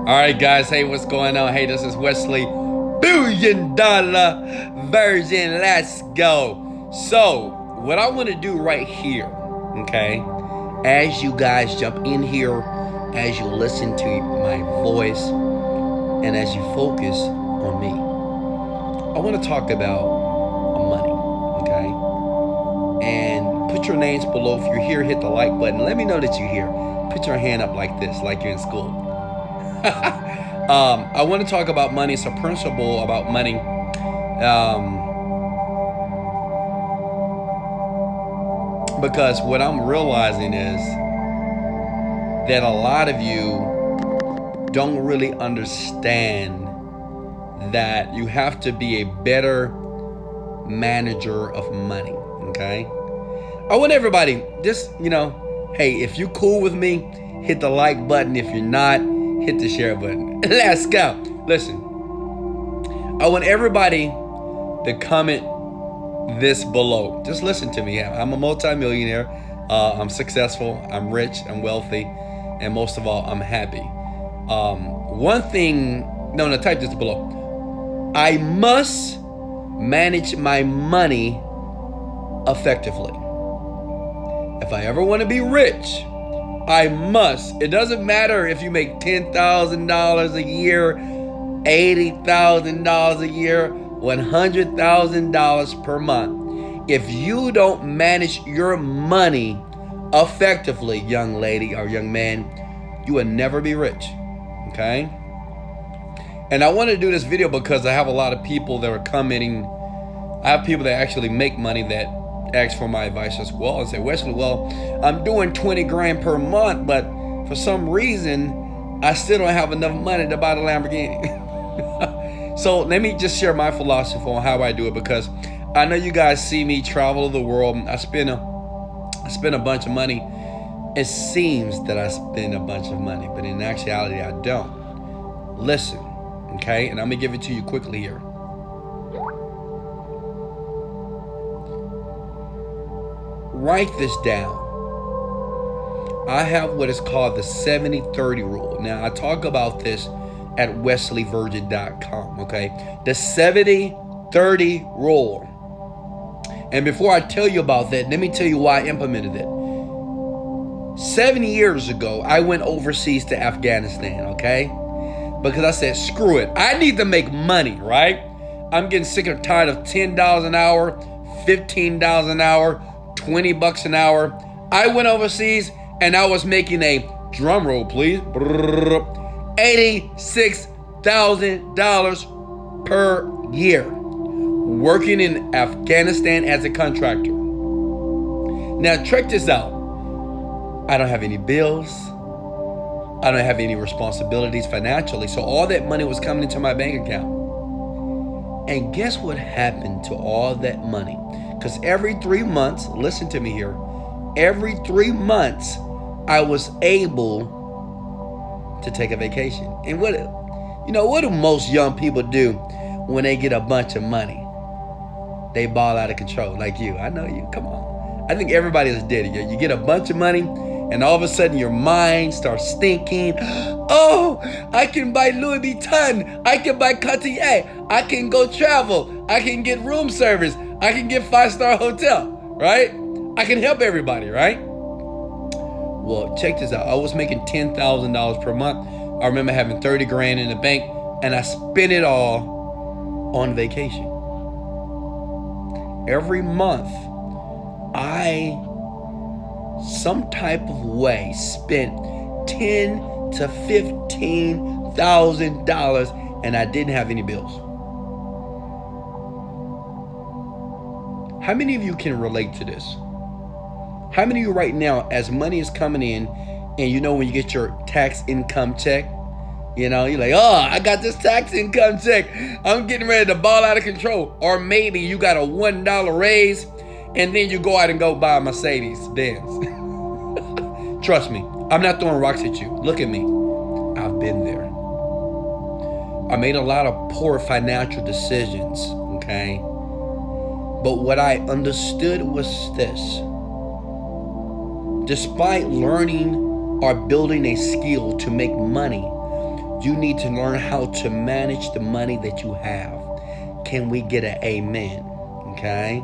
Alright guys, hey, what's going on? Hey, this is Wesley $1 billion Virgin. Let's go. So, what I want to do right here, okay, as you guys jump in here, as you listen to my voice, and as you focus on me, I want to talk about money, okay? And put your names below. If you're here, hit the like button. Let me know that you're here. Put your hand up like this, like you're in school. I want to talk about money. It's a principle about money. Because what I'm realizing is that a lot of you don't really understand that you have to be a better manager of money. Okay? I want everybody just, hey, if you cool with me, hit the like button. If you're not, hit the share button. Let's go. Listen, I want everybody to comment this below. Just listen to me. I'm a multimillionaire. I'm successful. I'm rich. I'm wealthy. And most of all, I'm happy. One thing, no, type this below. I must manage my money effectively. If I ever want to be rich, I must. It doesn't matter if you make $10,000 a year, $80,000 a year, $100,000 per month. If you don't manage your money effectively, young lady or young man, you will never be rich. Okay? And I want to do this video because I have a lot of people that are commenting. I have people that actually make money that ask for my advice as well and say, Wesley, well, I'm doing 20 grand per month, but for some reason, I still don't have enough money to buy the Lamborghini. So let me just share my philosophy on how I do it, because I know you guys see me travel the world. I spend a bunch of money. It seems that I spend a bunch of money, but in actuality, I don't. Listen, okay? And I'm going to give it to you quickly here. Write this down. I have what is called the 70-30 rule. Now, I talk about this at wesleyvirgin.com, okay? The 70-30 rule. And before I tell you about that, let me tell you why I implemented it. 7 years ago, I went overseas to Afghanistan, okay? Because I said, screw it. I need to make money, right? I'm getting sick and tired of $10 an hour, $15 an hour, $20 an hour. I went overseas and I was making a, drum roll please, $86,000 per year working in Afghanistan as a contractor. Now check this out. I don't have any bills. I don't have any responsibilities financially. So all that money was coming into my bank account. And guess what happened to all that money? Because every 3 months, listen to me here, every 3 months, I was able to take a vacation. And what do most young people do when they get a bunch of money? They ball out of control, like you. I know you, come on. I think everybody is dead. You get a bunch of money, and all of a sudden your mind starts thinking, oh, I can buy Louis Vuitton, I can buy Cartier, I can go travel, I can get room service, I can get 5-star hotel, right? I can help everybody, right? Well, check this out. I was making $10,000 per month. I remember having 30 grand in the bank, and I spent it all on vacation. Every month, I, some type of way, spent $10,000 to $15,000, and I didn't have any bills. How many of you can relate to this? How many of you right now, as money is coming in, and when you get your tax income check, you're like, oh, I got this tax income check, I'm getting ready to ball out of control. Or maybe you got a $1 raise, and then you go out and go buy a Mercedes Benz. Trust me, I'm not throwing rocks at you. Look at me. I've been there. I made a lot of poor financial decisions, okay? But what I understood was this. Despite learning or building a skill to make money, You need to learn how to manage the money that you have. Can we get an amen? Okay?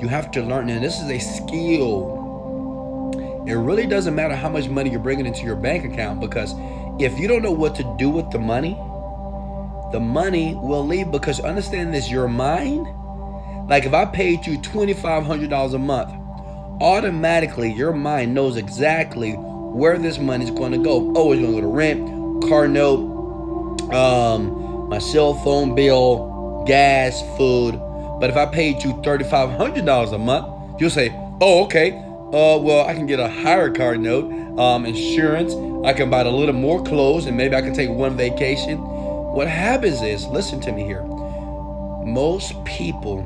You have to learn, and this is a skill. It really doesn't matter how much money you're bringing into your bank account, because if you don't know what to do with the money will leave. Because understand this, your mind, like if I paid you $2,500 a month, automatically your mind knows exactly where this money is going to go. Oh, it's going to go to rent, car note, my cell phone bill, gas, food. But if I paid you $3,500 a month, you'll say, oh, okay, well, I can get a higher car note, insurance, I can buy a little more clothes, and maybe I can take one vacation. What happens is, listen to me here, most people,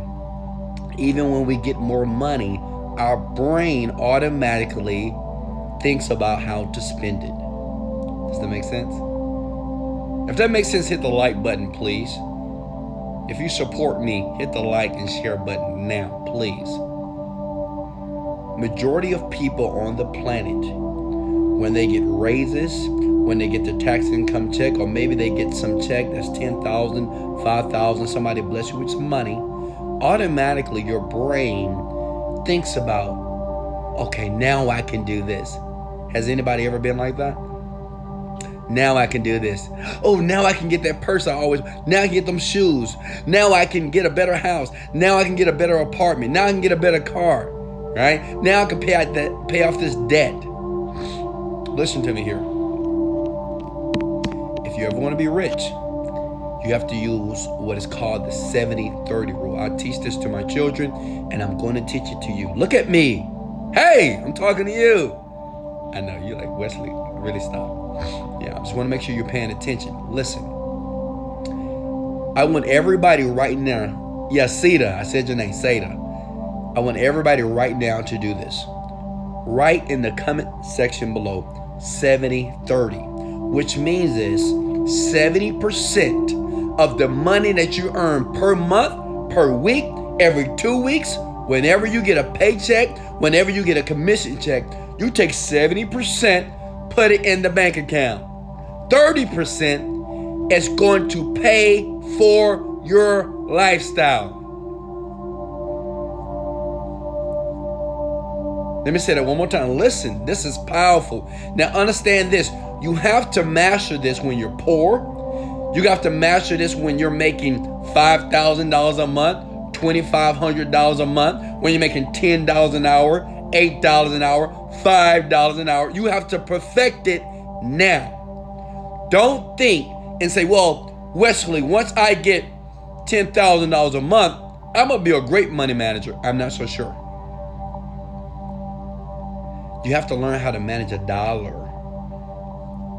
even when we get more money, our brain automatically thinks about how to spend it. Does that make sense? If that makes sense, hit the like button, please. If you support me, hit the like and share button now, please. Majority of people on the planet, when they get raises, when they get the tax income check, or maybe they get some check that's $10,000, $5,000, somebody bless you with some money, automatically your brain thinks about, okay, now I can do this. Has anybody ever been like that? Now I can do this. Oh, now I can get that purse I always, now I can get them shoes. Now I can get a better house. Now I can get a better apartment. Now I can get a better car, right? Now I can pay off this debt. Listen to me here. If you ever want to be rich, you have to use what is called the 70-30 rule. I teach this to my children, and I'm going to teach it to you. Look at me. Hey, I'm talking to you. I know, you're like, Wesley, really stop. Yeah, I just want to make sure you're paying attention. Listen. I want everybody right now. Yeah, Seda. I said your name, Seda. I want everybody right now to do this. Write in the comment section below 70-30, which means is 70% of the money that you earn per month, per week, every 2 weeks, whenever you get a paycheck, whenever you get a commission check, you take 70%, put it in the bank account. 30% is going to pay for your lifestyle. Let me say that one more time. Listen, this is powerful. Now understand this. You have to master this when you're poor. You have to master this when you're making $5,000 a month, $2,500 a month, when you're making $10 an hour, $8 an hour, $5 an hour. You have to perfect it now. Don't think and say, well, Wesley, once I get $10,000 a month, I'm going to be a great money manager. I'm not so sure. You have to learn how to manage a dollar.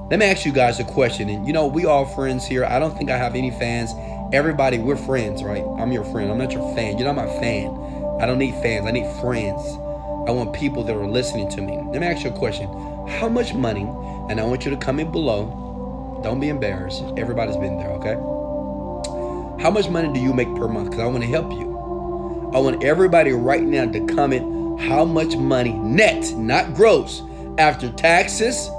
Let me ask you guys a question. And we all friends here. I don't think I have any fans. Everybody, we're friends, right? I'm your friend. I'm not your fan. You're not my fan. I don't need fans. I need friends. I want people that are listening to me. Let me ask you a question. How much money, and I want you to comment below. Don't be embarrassed. Everybody's been there, okay? How much money do you make per month? Because I want to help you. I want everybody right now to comment how much money, net, not gross, after taxes.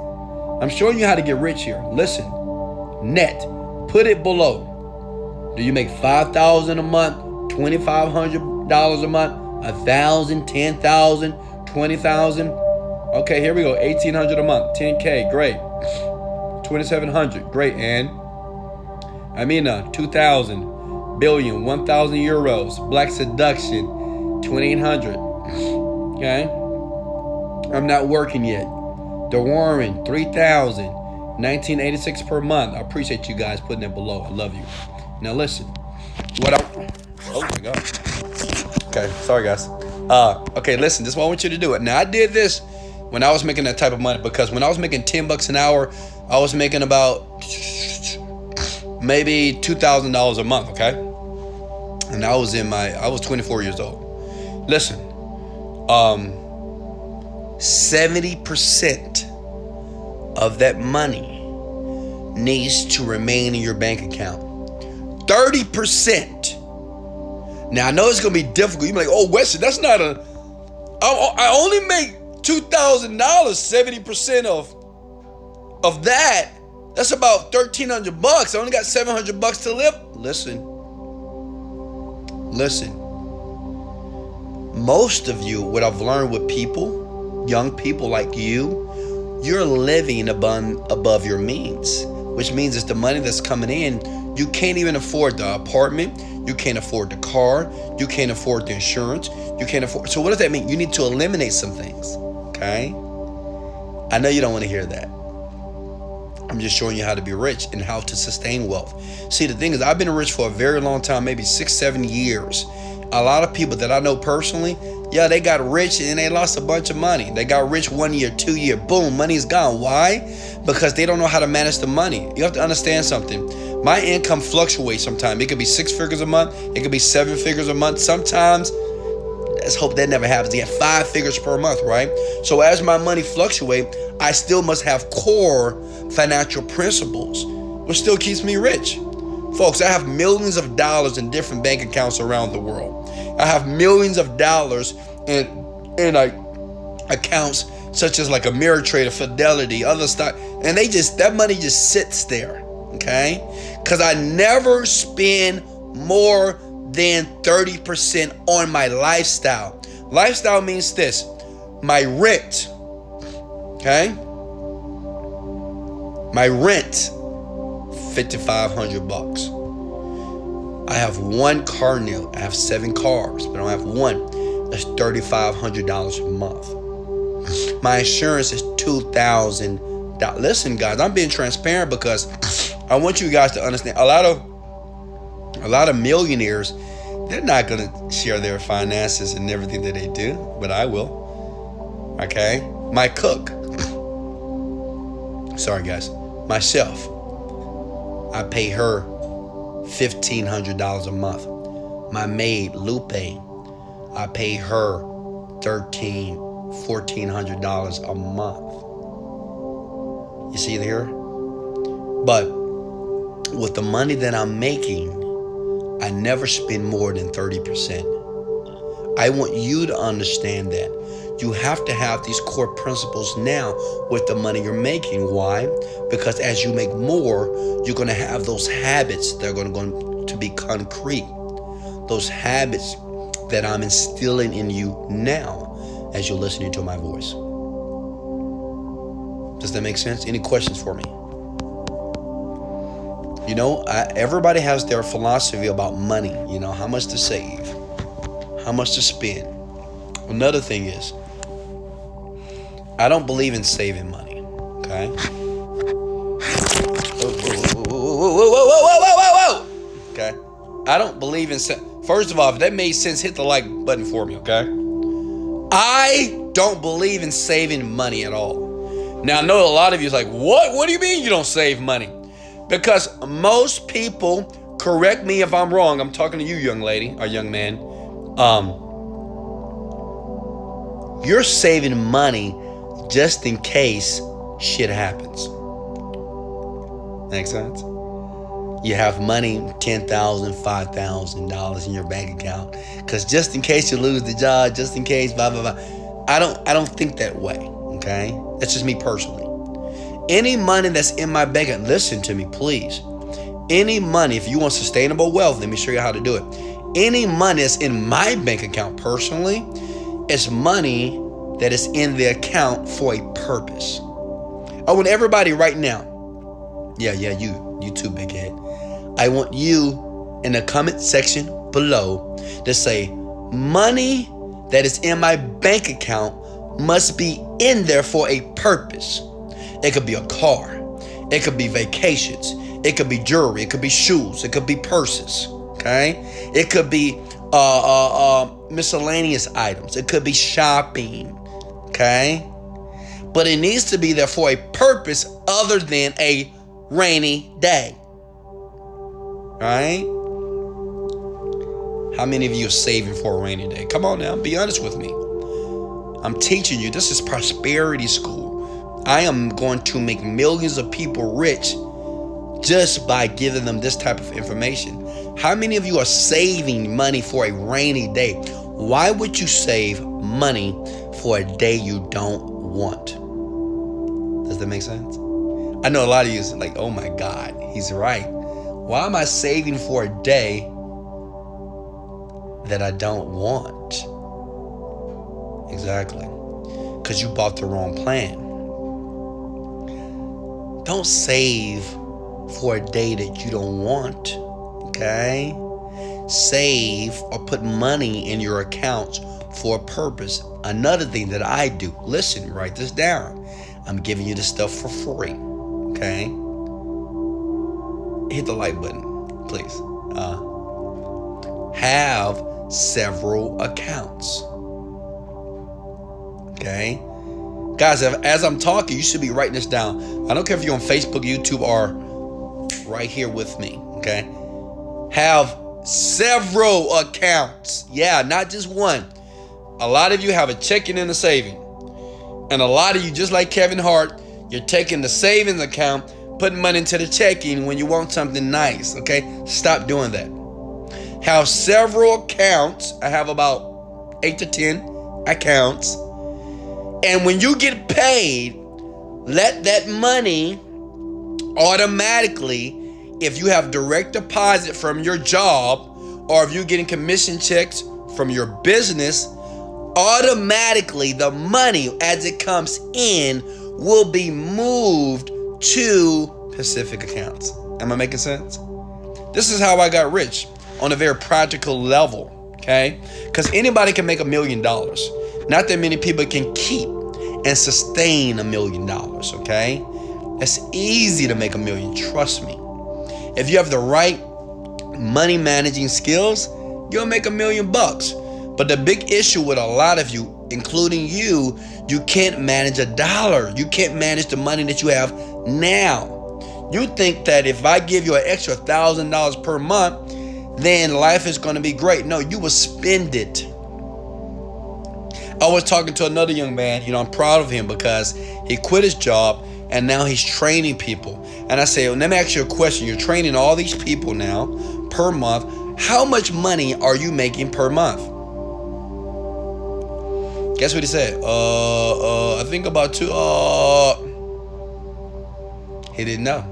I'm showing you how to get rich here. Listen, net, put it below. Do you make $5,000 a month, $2,500 a month, $1,000, $10,000, $20,000? Okay, here we go. $1,800 a month, $10K, great. $2,700, great. And 2,000 billion, 1,000 euros. Black Seduction, 2,800. Okay, I'm not working yet. The Warren, 3,000, 1986 per month. I appreciate you guys putting it below. I love you. Now listen, oh my God. Okay, sorry guys. Okay, listen, this is what I want you to do. Now I did this when I was making that type of money, because when I was making $10 an hour, I was making about maybe $2,000 a month, okay? And I was 24 years old. Listen, 70% of that money needs to remain in your bank account. 30%. Now I know it's gonna be difficult. You're like, oh, Wesley, that's not I only make $2,000. 70% of that That's about $1,300. I only got $700 to live. Listen. Most of you, what I've learned with people, young people like you, you're living above your means, which means it's the money that's coming in. You can't even afford the apartment. You can't afford the car. You can't afford the insurance. You can't afford. So what does that mean? You need to eliminate some things. Okay? I know you don't want to hear that. I'm just showing you how to be rich and how to sustain wealth. See, the thing is, I've been rich for a very long time, maybe 6-7 years. A lot of people that I know personally, yeah, they got rich and they lost a bunch of money. They got rich 1 year, 2 year, boom, money's gone. Why? Because they don't know how to manage the money. You have to understand something. My income fluctuates sometimes. It could be 6 figures a month. It could be 7 figures a month. Sometimes, let's hope that never happens. You have 5 figures per month, right? So as my money fluctuates, I still must have core financial principles, which still keeps me rich. Folks, I have millions of dollars in different bank accounts around the world. I have millions of dollars in accounts such as like Ameritrade, Fidelity, other stock, and that money just sits there, okay? Because I never spend more than 30% on my lifestyle. Lifestyle means this: my rent, okay? My rent, $5,500. I have one car now. I have 7 cars, but I don't have one. That's $3,500 a month. My insurance is $2,000. Listen, guys, I'm being transparent because I want you guys to understand. A lot of millionaires, they're not gonna share their finances and everything that they do, but I will. Okay, my cook. Sorry, guys. My chef. I pay her $1,500 a month. My maid, Lupe, I pay her $1,400 a month. You see it here? But with the money that I'm making, I never spend more than 30%. I want you to understand that. You have to have these core principles now with the money you're making. Why? Because as you make more, you're going to have those habits that are going to be concrete. Those habits that I'm instilling in you now as you're listening to my voice. Does that make sense? Any questions for me? You know, everybody has their philosophy about money. You know, how much to save, how much to spend. Another thing is, I don't believe in saving money, okay? Whoa. Okay? I don't believe in first of all, if that made sense, hit the like button for me, okay? I don't believe in saving money at all. Now, I know a lot of you is like, what? What do you mean you don't save money? Because most people, correct me if I'm wrong, I'm talking to you, young lady or young man, you're saving money just in case shit happens. Make sense? You have money, $10,000, $5,000 in your bank account, because just in case you lose the job, just in case, blah blah blah. I don't think that way. Okay, that's just me personally. Any money that's in my bank account, listen to me, please. Any money, if you want sustainable wealth, let me show you how to do it. Any money that's in my bank account personally, it's money that is in the account for a purpose. I want everybody right now. Yeah, you too, big head. I want you in the comment section below to say, money that is in my bank account must be in there for a purpose. It could be a car. It could be vacations. It could be jewelry. It could be shoes. It could be purses. Okay? It could be miscellaneous items. It could be shopping. Okay? But it needs to be there for a purpose other than a rainy day. Right? How many of you are saving for a rainy day? Come on now, be honest with me. I'm teaching you. This is prosperity school. I am going to make millions of people rich just by giving them this type of information. How many of you are saving money for a rainy day? Why would you save money for a day you don't want? Does that make sense? I know a lot of you is like, oh my God, he's right. Why am I saving for a day that I don't want? Exactly. Because you bought the wrong plan. Don't save for a day that you don't want. Okay? Save or put money in your accounts for a purpose. Another thing that I do, listen, write this down. I'm giving you this stuff for free. Okay? Hit the like button, please. Have several accounts. Okay? Guys, as I'm talking, you should be writing this down. I don't care if you're on Facebook, YouTube, or right here with me. Okay? Have several accounts. Yeah, not just one. A lot of you have a checking and a saving. And a lot of you, just like Kevin Hart, you're taking the savings account, putting money into the checking when you want something nice. Okay? Stop doing that. Have several accounts. I have about 8 to 10 accounts. And when you get paid, let that money automatically, if you have direct deposit from your job, or if you're getting commission checks from your business, automatically the money as it comes in will be moved to Pacific accounts. Am I making sense? This is how I got rich on a very practical level, okay? Because anybody can make $1 million. Not that many people can keep and sustain $1 million, okay? It's easy to make $1 million, trust me. If you have the right money managing skills, you'll make $1 million bucks. But the big issue with a lot of you, including you can't manage a dollar. You can't manage the money that you have now. You think that if I give you an extra $1,000 per month, then life is going to be great. No, you will spend it. I was talking to another young man, I'm proud of him because he quit his job and now he's training people. And I say, well, let me ask you a question. You're training all these people now per month. How much money are you making per month? Guess what he said? I think about 2. He didn't know.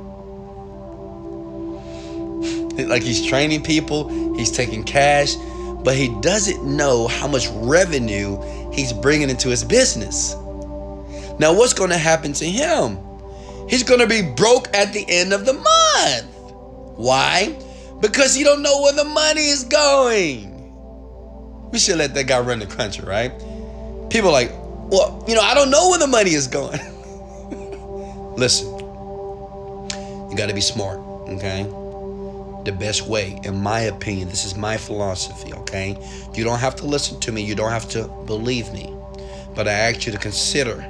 Like he's training people, he's taking cash, but he doesn't know how much revenue he's bringing into his business. Now, what's going to happen to him? He's going to be broke at the end of the month. Why? Because he don't know where the money is going. We should let that guy run the country, right? People are like, well, I don't know where the money is going. Listen, you got to be smart, okay? The best way, in my opinion, this is my philosophy, okay? You don't have to listen to me. You don't have to believe me. But I ask you to consider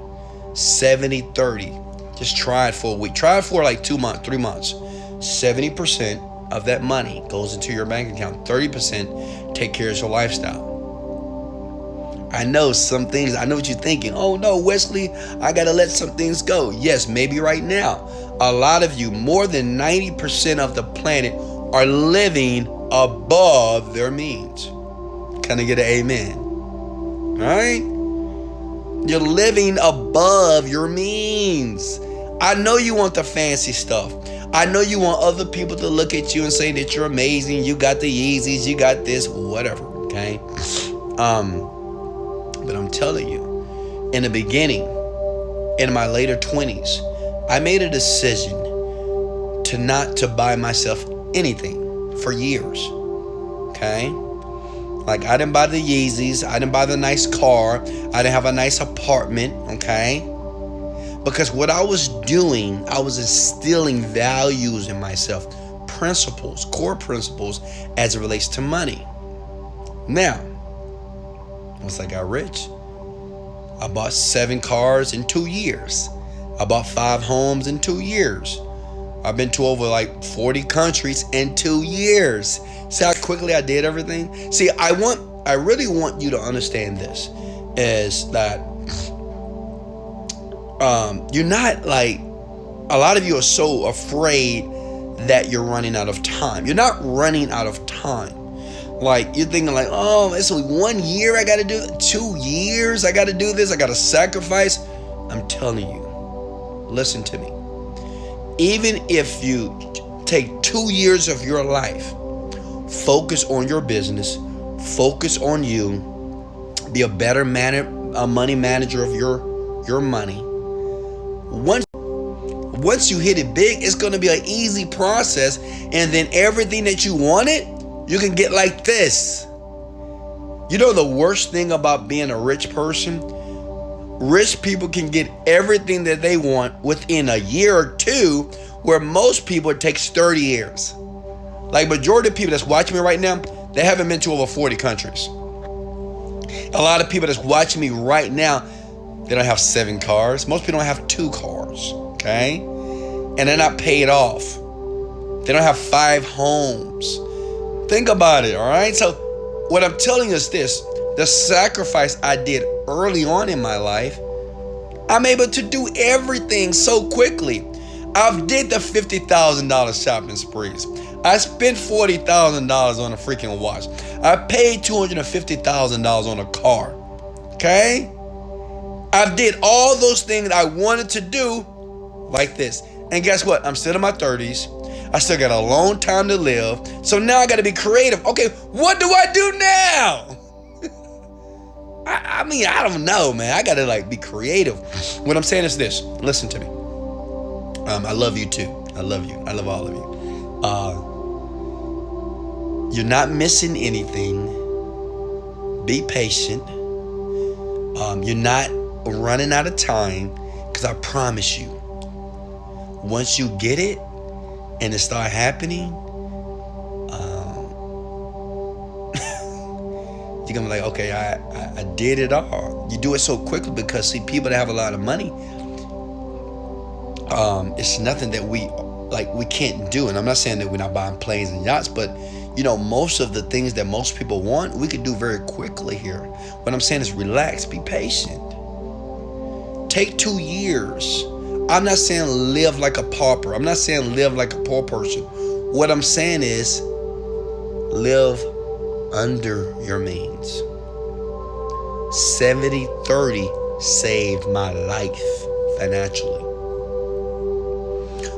70-30. Just try it for a week. Try it for like 2 months, 3 months. 70% of that money goes into your bank account. 30% take care of your lifestyle. I know some things, I know what you're thinking. Oh no, Wesley, I got to let some things go. Yes, maybe right now. A lot of you, more than 90% of the planet are living above their means. Can I get an amen? All right? You're living above your means. I know you want the fancy stuff. I know you want other people to look at you and say that you're amazing. You got the Yeezys, you got this, whatever, okay? But I'm telling you, in the beginning, in my later 20s, I made a decision not to buy myself anything for years, okay? Like I didn't buy the Yeezys, I didn't buy the nice car, I didn't have a nice apartment, okay? Because what I was doing, I was instilling values in myself, principles, core principles as it relates to money. Now, once I got rich, I bought 7 cars in 2 years. I bought 5 homes in 2 years. I've been to over like 40 countries in 2 years. See how quickly I did everything? See, I really want you to understand this, is that you're not like, a lot of you are so afraid that you're running out of time. You're not running out of time. Like you're thinking like, oh, it's only 1 year I got to do it, 2 years I got to do this, I got to sacrifice. I'm telling you, listen to me. Even if you take 2 years of your life, focus on your business, focus on you, be a better money manager of your money. Once you hit it big, it's going to be an easy process, and then everything that you wanted, you can get like this. You know the worst thing about being a rich person? Rich people can get everything that they want within a year or two, where most people it takes 30 years. Like majority of people that's watching me right now, they haven't been to over 40 countries. A lot of people that's watching me right now, they don't have 7 cars. Most people don't have 2 cars, okay? And they're not paid off. They don't have 5 homes. Think about it, all right? So what I'm telling you is this. The sacrifice I did early on in my life, I'm able to do everything so quickly. I've did the $50,000 shopping sprees. I spent $40,000 on a freaking watch. I paid $250,000 on a car. Okay? I've did all those things I wanted to do like this. And guess what? I'm still in my 30s. I still got a long time to live. So now I got to be creative. Okay, what do I do now? I mean, I don't know, man. I got to be creative. What I'm saying is this. Listen to me. I love you too. I love you. I love all of you. You're not missing anything. Be patient. You're not running out of time, because I promise you, once you get it and it start happening, you're gonna be like, okay, I did it all. You do it so quickly because, see, people that have a lot of money, it's nothing that we can't do. And I'm not saying that we're not buying planes and yachts, but most of the things that most people want, we could do very quickly here. What I'm saying is relax, be patient. Take 2 years. I'm not saying live like a pauper. I'm not saying live like a poor person. What I'm saying is live under your means. 70-30 saved my life financially,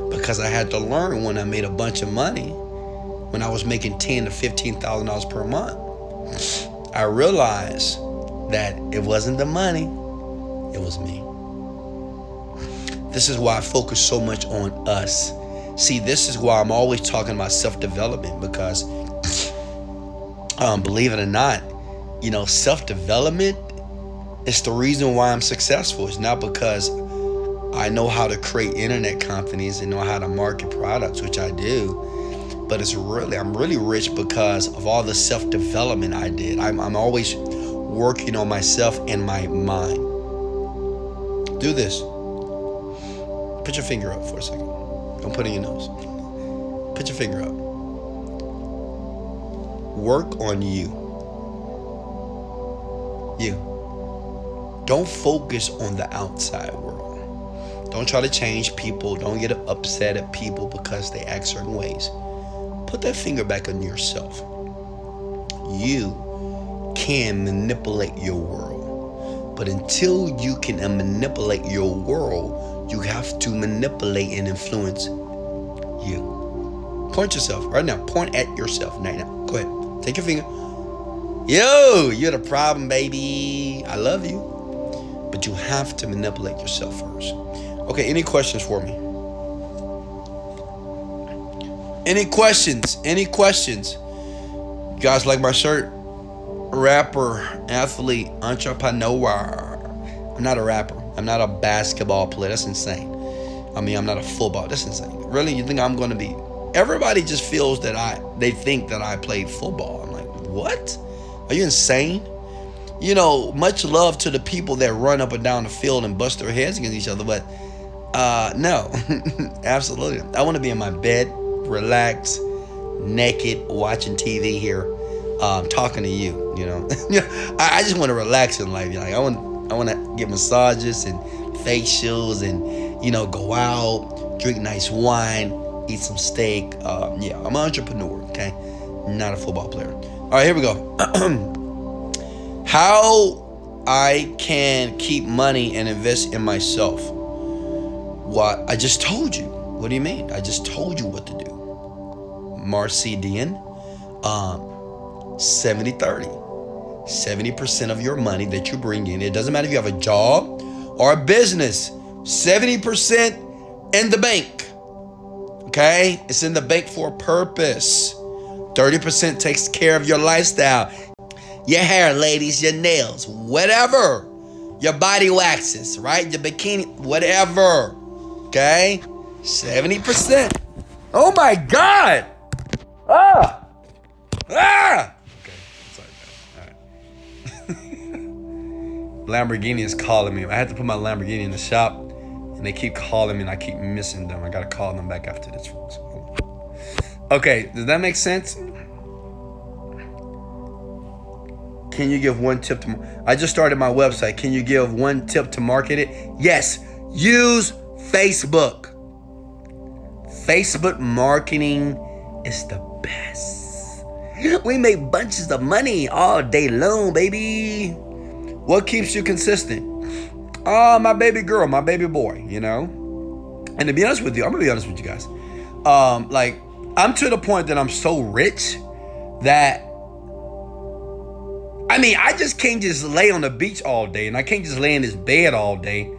because I had to learn when I made a bunch of money, when I was making $10,000 to $15,000 per month. I realized that it wasn't the money, it was me. This is why I focus so much on us. See, this is why I'm always talking about self-development, because believe it or not, self-development is the reason why I'm successful. It's not because I know how to create internet companies and know how to market products, which I do, but I'm really rich because of all the self-development I did. I'm always working on myself and my mind. Do this. Put your finger up for a second. Don't put it in your nose. Put your finger up. Work on you. You. Don't focus on the outside world. Don't try to change people. Don't get upset at people because they act certain ways. Put that finger back on yourself. You can manipulate your world. But until you can manipulate your world, you have to manipulate and influence you. Point yourself right now. Point at yourself right now. Go ahead. Take your finger. Yo, you're the problem, baby. I love you. But you have to manipulate yourself first. Okay, any questions for me? Any questions? Any questions? You guys like my shirt? Rapper, athlete, entrepreneur. I'm not a rapper. I'm not a basketball player. That's insane. I'm not a football. That's insane. Really? You think I'm going to be? Everybody just feels that they think that I played football. I'm like, what? Are you insane? Much love to the people that run up and down the field and bust their heads against each other, but no, absolutely. I want to be in my bed, relaxed, naked, watching TV here, talking to you. I just want to relax in life. I want to get massages and facials and go out, drink nice wine, eat some steak. I'm an entrepreneur. Okay, not a football player. All right, here we go. How I can keep money and invest in myself. What I just told you. What do you mean? I just told you what to do. Marcidian, 70-30. 70% of your money that you bring in, it doesn't matter if you have a job or a business, 70% in the bank. Okay? It's in the bank for a purpose. 30% takes care of your lifestyle. Your hair, ladies, your nails, whatever. Your body waxes, right? Your bikini, whatever. Okay? 70%. Oh my God! Ah! Ah! Okay, sorry, guys. All right. Lamborghini is calling me. I had to put my Lamborghini in the shop, and they keep calling me, and I keep missing them. I gotta call them back after this, folks. Okay, does that make sense? Can you give one tip to... I just started my website. Can you give one tip to market it? Yes. Use Facebook. Facebook marketing is the best. We make bunches of money all day long, baby. What keeps you consistent? My baby girl, my baby boy, you know? And to be honest with you, I'm going to be honest with you guys. I'm to the point that I'm so rich that I just can't just lay on the beach all day, and I can't just lay in this bed all day,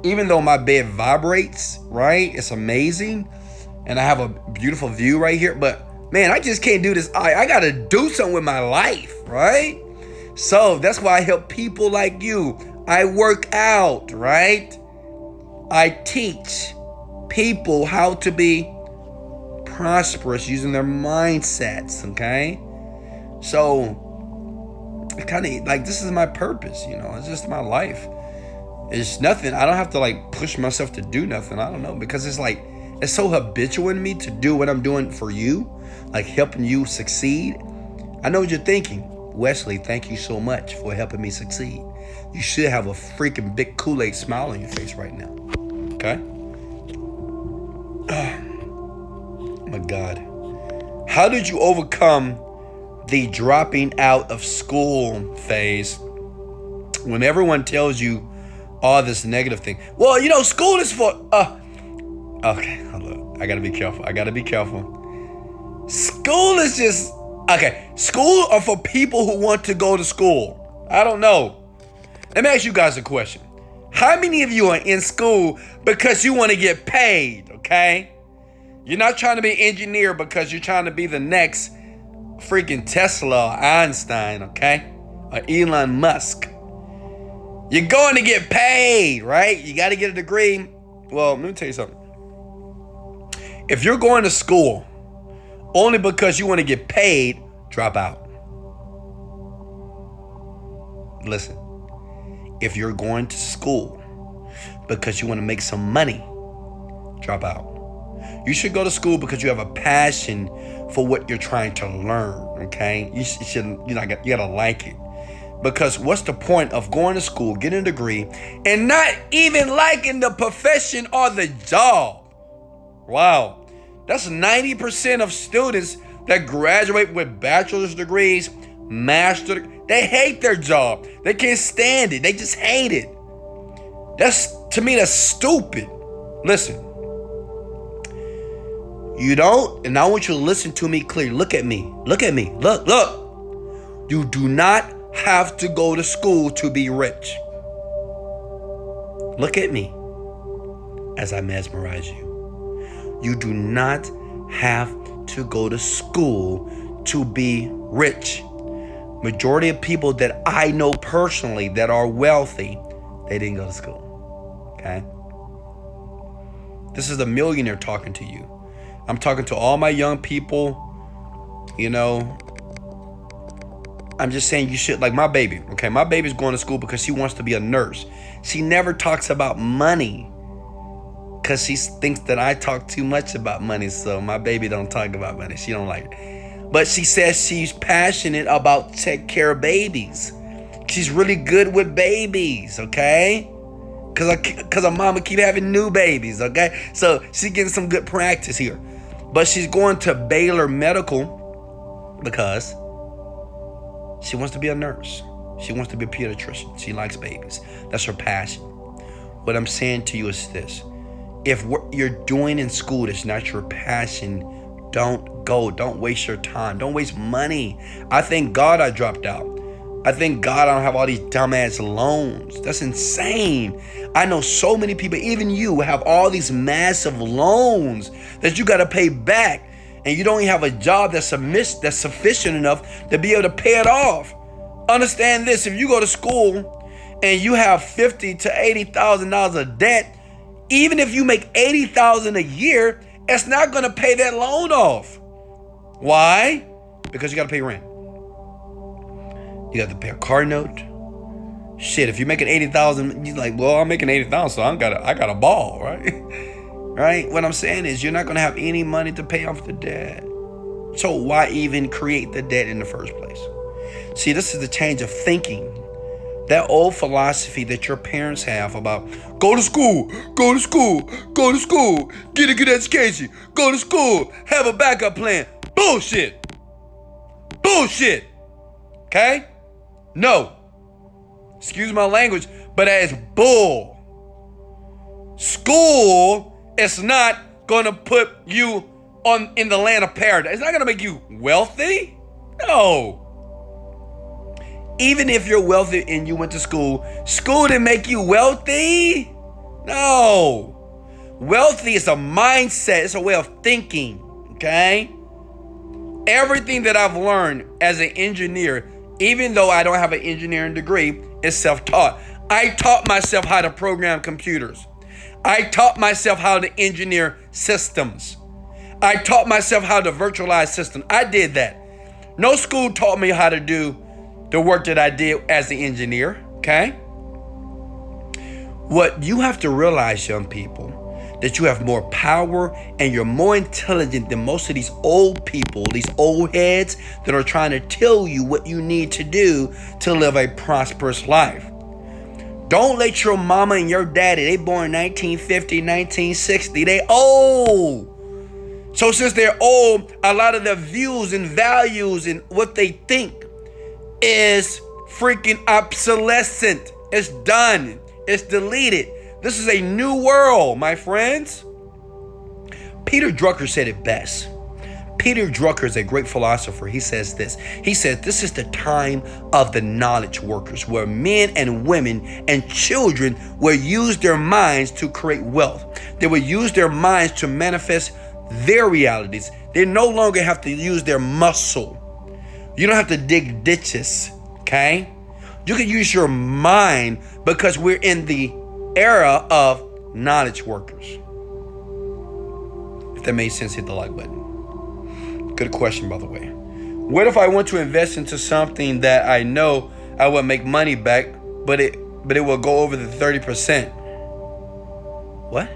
even though my bed vibrates, right? It's amazing, and I have a beautiful view right here, but man, I just can't do this. I got to do something with my life, right? So that's why I help people like you. I work out, right? I teach people how to be prosperous using their mindsets, okay? So kind of like, this is my purpose, you know? It's just my life. It's nothing. I don't have to like push myself to do nothing. I don't know, because it's like, it's so habitual in me to do what I'm doing for you, like helping you succeed. I know what you're thinking. Wesley, thank you so much for helping me succeed. You should have a freaking big Kool-Aid smile on your face right now. Okay? Oh my God. How did you overcome the dropping out of school phase when everyone tells you all this negative thing? Well, you know, school is for... Okay, hold on. I gotta be careful. School is just... Okay, school are for people who want to go to school. I don't know. Let me ask you guys a question. How many of you are in school because you want to get paid, okay? You're not trying to be an engineer because you're trying to be the next freaking Tesla or Einstein, okay? Or Elon Musk. You're going to get paid, right? You got to get a degree. Well, let me tell you something. If you're going to school only because you want to get paid, drop out. Listen, if you're going to school because you want to make some money, drop out. You should go to school because you have a passion for what you're trying to learn, okay? You gotta like it. Because what's the point of going to school, getting a degree, and not even liking the profession or the job? Wow. That's 90% of students that graduate with bachelor's degrees, master's, they hate their job. They can't stand it. They just hate it. To me, that's stupid. Listen. You don't, and I want you to listen to me clearly. Look at me. Look. You do not have to go to school to be rich. Look at me as I mesmerize you. You do not have to go to school to be rich. Majority of people that I know personally that are wealthy, they didn't go to school. Okay? This is a millionaire talking to you. I'm talking to all my young people, you know. I'm just saying you should, like my baby, okay? My baby's going to school because she wants to be a nurse. She never talks about money because she thinks that I talk too much about money, so my baby don't talk about money. She don't like it. But she says she's passionate about take care of babies. She's really good with babies, okay? Because her mama keep having new babies, okay? So she's getting some good practice here. But she's going to Baylor Medical because she wants to be a nurse. She wants to be a pediatrician. She likes babies. That's her passion. What I'm saying to you is this. If what you're doing in school is not your passion, don't go. Don't waste your time. Don't waste money. I thank God I dropped out. I thank God I don't have all these dumbass loans. That's insane. I know so many people, even you, have all these massive loans that you got to pay back, and you don't even have a job that's sufficient enough to be able to pay it off. Understand this: if you go to school and you have $50,000 to $80,000 of debt, even if you make $80,000 a year, it's not going to pay that loan off. Why? Because you got to pay rent. You got to pay a car note. Shit, if you're making $80,000, you're like, well, I'm making $80,000, so I got a ball, right? Right? What I'm saying is, you're not going to have any money to pay off the debt. So why even create the debt in the first place? See, this is the change of thinking. That old philosophy that your parents have about go to school, go to school, go to school, get a good education, go to school, have a backup plan. Bullshit. Bullshit. Okay? No. Excuse my language, but that is bull. School is not gonna put you in the land of paradise. It's not gonna make you wealthy. No. Even if you're wealthy and you went to school didn't make you wealthy. No. Wealthy is a mindset. It's a way of thinking. Okay? Everything that I've learned as an engineer, even though I don't have an engineering degree, is self-taught. I taught myself how to program computers. I taught myself how to engineer systems. I taught myself how to virtualize systems. I did that. No school taught me how to do the work that I did as an engineer, okay? What you have to realize, young people, that you have more power and you're more intelligent than most of these old people, these old heads that are trying to tell you what you need to do to live a prosperous life. Don't let your mama and your daddy, they born 1950, 1960, they old. So since they're old, a lot of their views and values and what they think is freaking obsolescent. It's done. It's deleted. This is a new world, my friends. Peter Drucker said it best. Peter Drucker is a great philosopher. He says this. He said, this is the time of the knowledge workers, where men and women and children will use their minds to create wealth. They will use their minds to manifest their realities. They no longer have to use their muscle. You don't have to dig ditches, okay? You can use your mind, because we're in the era of knowledge workers. If that made sense, hit the like button. Good question, by the way. What if I want to invest into something that I know I will make money back, but it will go over the 30%? What?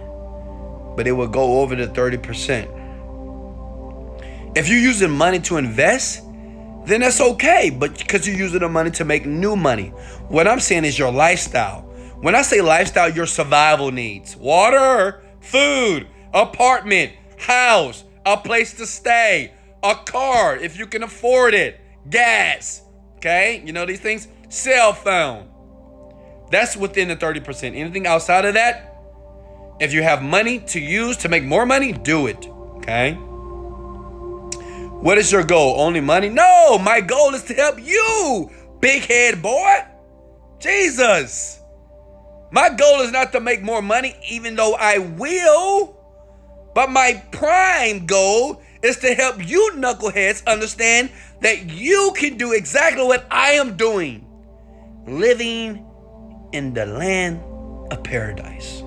But it will go over the 30%. If you're using money to invest, then that's okay, but because you're using the money to make new money. What I'm saying is your lifestyle. When I say lifestyle, your survival needs: water, food, apartment, house, a place to stay, a car if you can afford it, gas, okay? You know these things? Cell phone. That's within the 30%. Anything outside of that, if you have money to use to make more money, do it, okay? What is your goal? Only money? No, my goal is to help you, big head boy. Jesus. My goal is not to make more money, even though I will. But my prime goal is to help you knuckleheads understand that you can do exactly what I am doing. Living in the land of paradise.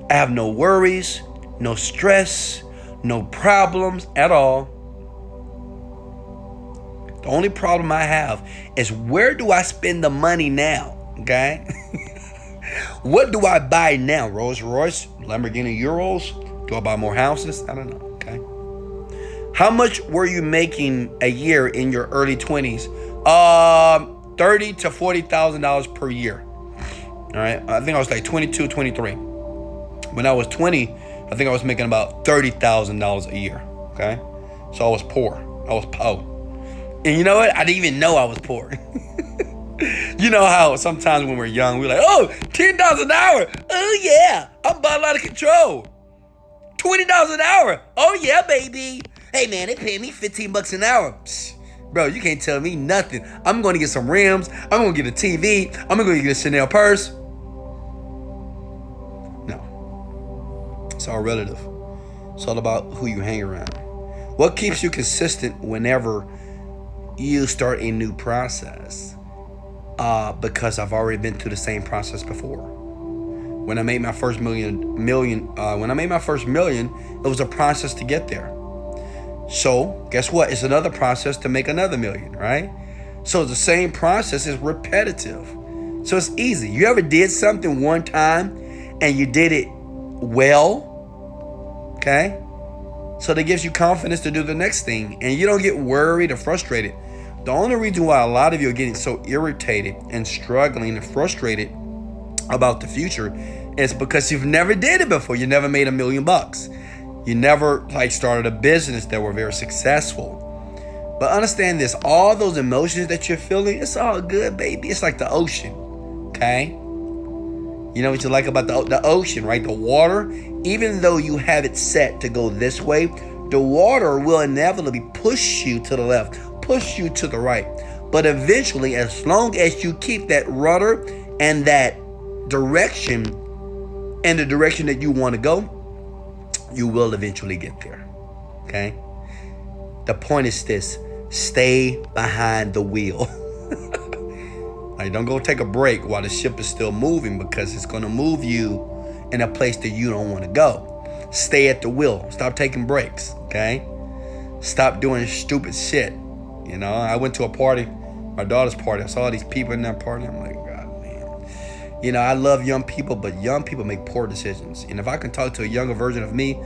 I have no worries, no stress, no problems at all. The only problem I have is, where do I spend the money now? Okay? What do I buy now? Rolls Royce, Lamborghini Euros? Do I buy more houses? I don't know. Okay. How much were you making a year in your early 20s? $30,000 to $40,000 per year. All right. I think I was like 22, 23. When I was 20, I think I was making about $30,000 a year. Okay. So I was poor. I was poor. And you know what? I didn't even know I was poor. You know how sometimes when we're young, we're like, oh, $10 an hour. Oh yeah, I'm bottled out of control. $20 an hour. Oh yeah, baby. Hey man, they paying me $15 an hour. Psh, bro, you can't tell me nothing. I'm going to get some rims. I'm going to get a TV. I'm going to get a Chanel purse. No, it's all relative. It's all about who you hang around. What keeps you consistent whenever you start a new process? Because I've already been through the same process before. When I made my first million, it was a process to get there. So guess what? It's another process to make another million, right? So the same process is repetitive. So it's easy. You ever did something one time and you did it well? Okay? So that gives you confidence to do the next thing, and you don't get worried or frustrated. The only reason why a lot of you are getting so irritated and struggling and frustrated about the future is because you've never did it before. You never made $1 million. You never started a business that were very successful. But understand this, all those emotions that you're feeling, it's all good, baby. It's like the ocean, okay? You know what you like about the ocean, right? The water, even though you have it set to go this way, the water will inevitably push you to the left, push you to the right. But eventually, as long as you keep that rudder and that direction and the direction that you want to go, you will eventually get there, okay? The point is this: stay behind the wheel. Like, don't go take a break while the ship is still moving, because it's going to move you in a place that you don't want to go. Stay at the wheel. Stop taking breaks, okay? Stop doing stupid shit. You know, I went to a party, my daughter's party. I saw all these people in that party. I'm like, God, man. You know, I love young people, but young people make poor decisions. And if I can talk to a younger version of me,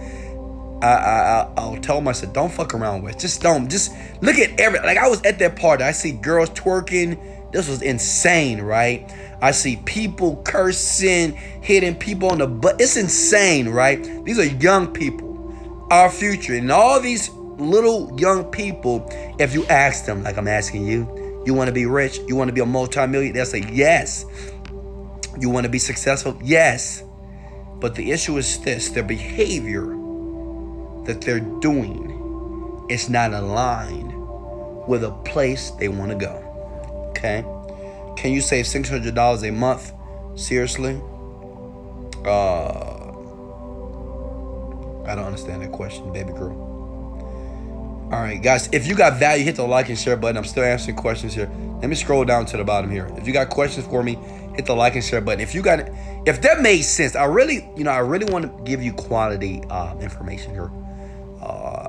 I'll tell myself, don't fuck around with. Just don't. Just look at like, I was at that party. I see girls twerking. This was insane, right? I see people cursing, hitting people on the butt. It's insane, right? These are young people, our future. And all these little young people, if you ask them, like I'm asking you, you want to be rich? You want to be a multi-millionaire? They'll say, yes. You want to be successful? Yes. But the issue is this: their behavior that they're doing is not aligned with a place they want to go. Okay? Can you save $600 a month? Seriously? I don't understand that question, baby girl. All right, guys, if you got value, hit the like and share button. I'm still answering questions here. Let me scroll down to the bottom here. If you got questions for me, hit the like and share button. If that made sense, I really want to give you quality information here.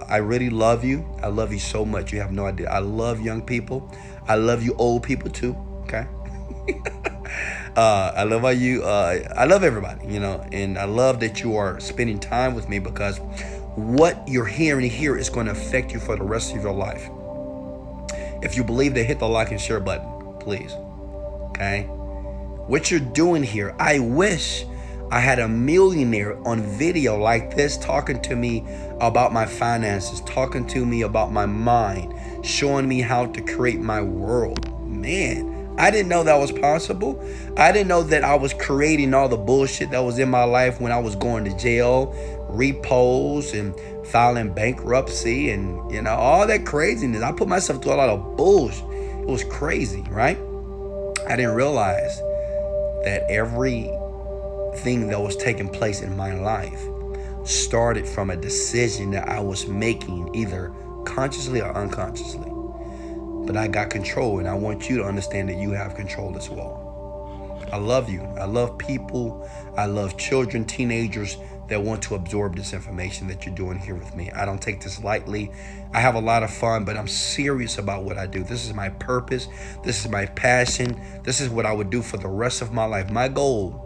I really love you. I love you so much. You have no idea. I love young people. I love you old people too. Okay. I love you. I love everybody, and I love that you are spending time with me, because what you're hearing here is going to affect you for the rest of your life. If you believe that, hit the like and share button, please. Okay. What you're doing here, I wish I had a millionaire on video like this talking to me about my finances, talking to me about my mind, showing me how to create my world. Man, I didn't know that was possible. I didn't know that I was creating all the bullshit that was in my life when I was going to jail, repos, and filing bankruptcy, and all that craziness. I put myself through a lot of bullshit. It was crazy, right? I didn't realize that everything that was taking place in my life started from a decision that I was making, either consciously or unconsciously. But I got control, and I want you to understand that you have control as well. I love you. I love people. I love children, teenagers that want to absorb this information that you're doing here with me. I don't take this lightly. I have a lot of fun, but I'm serious about what I do. This is my purpose. This is my passion. This is what I would do for the rest of my life. My goal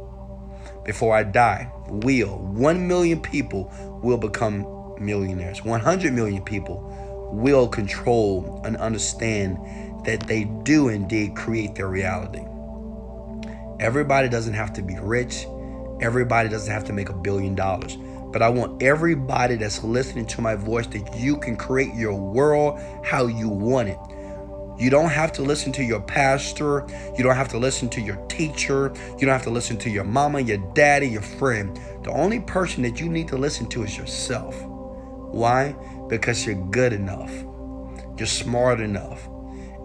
before I die 1 million people will become millionaires. 100 million people will control and understand that they do indeed create their reality. Everybody doesn't have to be rich. Everybody doesn't have to make $1 billion. But I want everybody that's listening to my voice that you can create your world how you want it. You don't have to listen to your pastor. You don't have to listen to your teacher. You don't have to listen to your mama, your daddy, your friend. The only person that you need to listen to is yourself. Why? Because you're good enough. You're smart enough.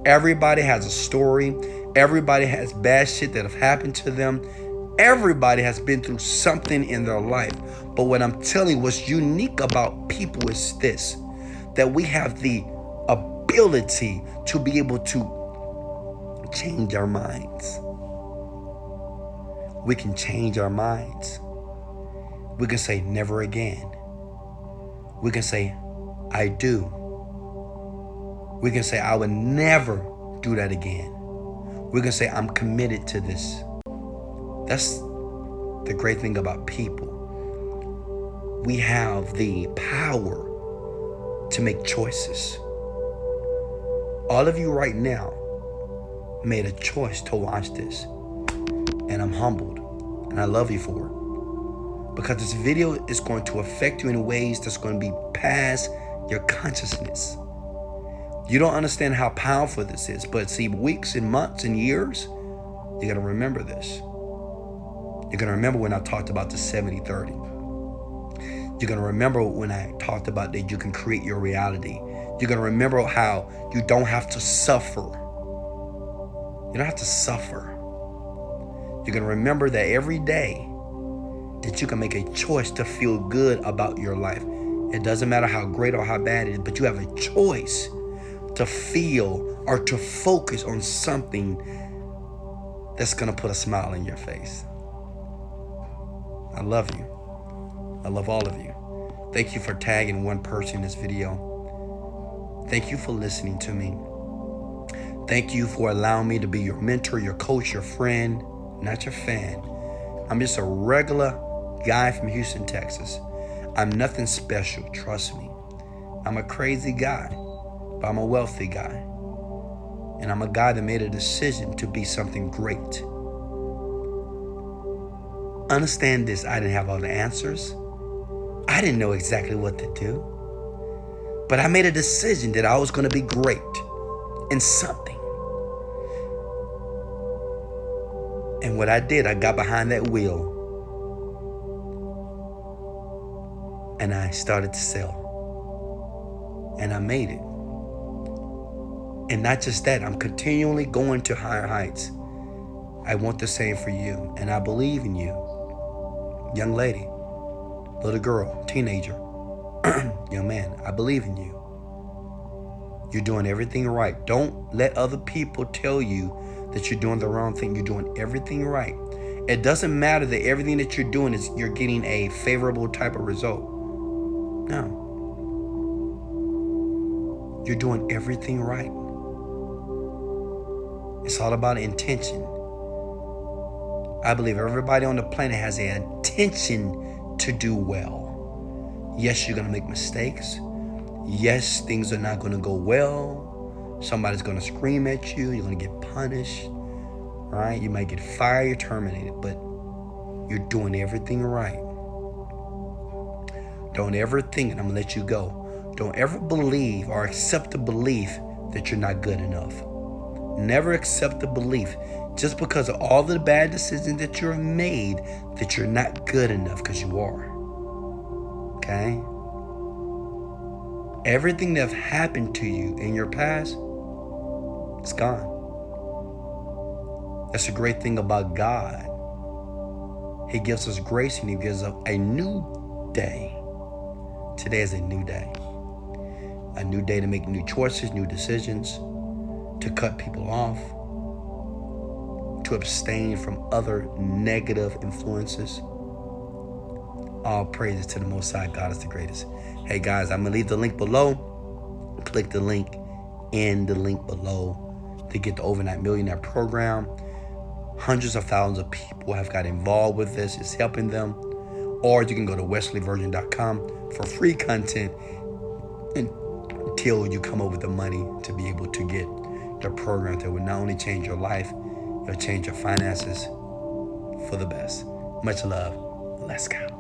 Everybody has a story. Everybody has bad shit that have happened to them. Everybody has been through something in their life. But what I'm telling you, what's unique about people is this, that we have the ability to be able to change our minds. We can change our minds. We can say never again. We can say I do. We can say I would never do that again. We can say I'm committed to this. That's the great thing about people. We have the power to make choices. All of you right now made a choice to watch this. And I'm humbled. And I love you for it. Because this video is going to affect you in ways that's going to be past your consciousness. You don't understand how powerful this is. But see, weeks and months and years, you're going to remember this. You're going to remember when I talked about the 70-30. You're going to remember when I talked about that you can create your reality. You're going to remember how you don't have to suffer. You don't have to suffer. You're going to remember that every day that you can make a choice to feel good about your life. It doesn't matter how great or how bad it is, but you have a choice to feel or to focus on something that's going to put a smile on your face. I love you. I love all of you. Thank you for tagging one person in this video. Thank you for listening to me. Thank you for allowing me to be your mentor, your coach, your friend, not your fan. I'm just a regular guy from Houston, Texas. I'm nothing special, trust me. I'm a crazy guy, but I'm a wealthy guy. And I'm a guy that made a decision to be something great. Understand this, I didn't have all the answers. I didn't know exactly what to do. But I made a decision that I was going to be great in something. And what I did, I got behind that wheel. And I started to sell. And I made it. And not just that, I'm continually going to higher heights. I want the same for you. And I believe in you. Young lady, little girl, teenager, young man, I believe in you. You're doing everything right. Don't let other people tell you that you're doing the wrong thing. You're doing everything right. It doesn't matter that everything that you're doing is you're getting a favorable type of result. No. You're doing everything right. It's all about intention. I believe everybody on the planet has an intention to do well. Yes, you're going to make mistakes. Yes, things are not going to go well. Somebody's going to scream at you. You're going to get punished. Right? You might get fired, terminated, but you're doing everything right. Don't ever think, and I'm going to let you go, don't ever believe or accept the belief that you're not good enough. Never accept the belief just because of all the bad decisions that you've made that you're not good enough, because you are. Okay? Everything that happened to you in your past, it's gone. That's the great thing about God. He gives us grace and He gives us a new day. Today is a new day. A new day to make new choices, new decisions, to cut people off, to abstain from other negative influences. All praises to the Most High. God is the greatest. Hey guys, I'm going to leave the link below. Click the link in the link below to get the Overnight Millionaire program. Hundreds of thousands of people have got involved with this. It's helping them. Or you can go to wesleyvirgin.com for free content until you come up with the money to be able to get the program that will not only change your life, it'll change your finances for the best. Much love. Let's go.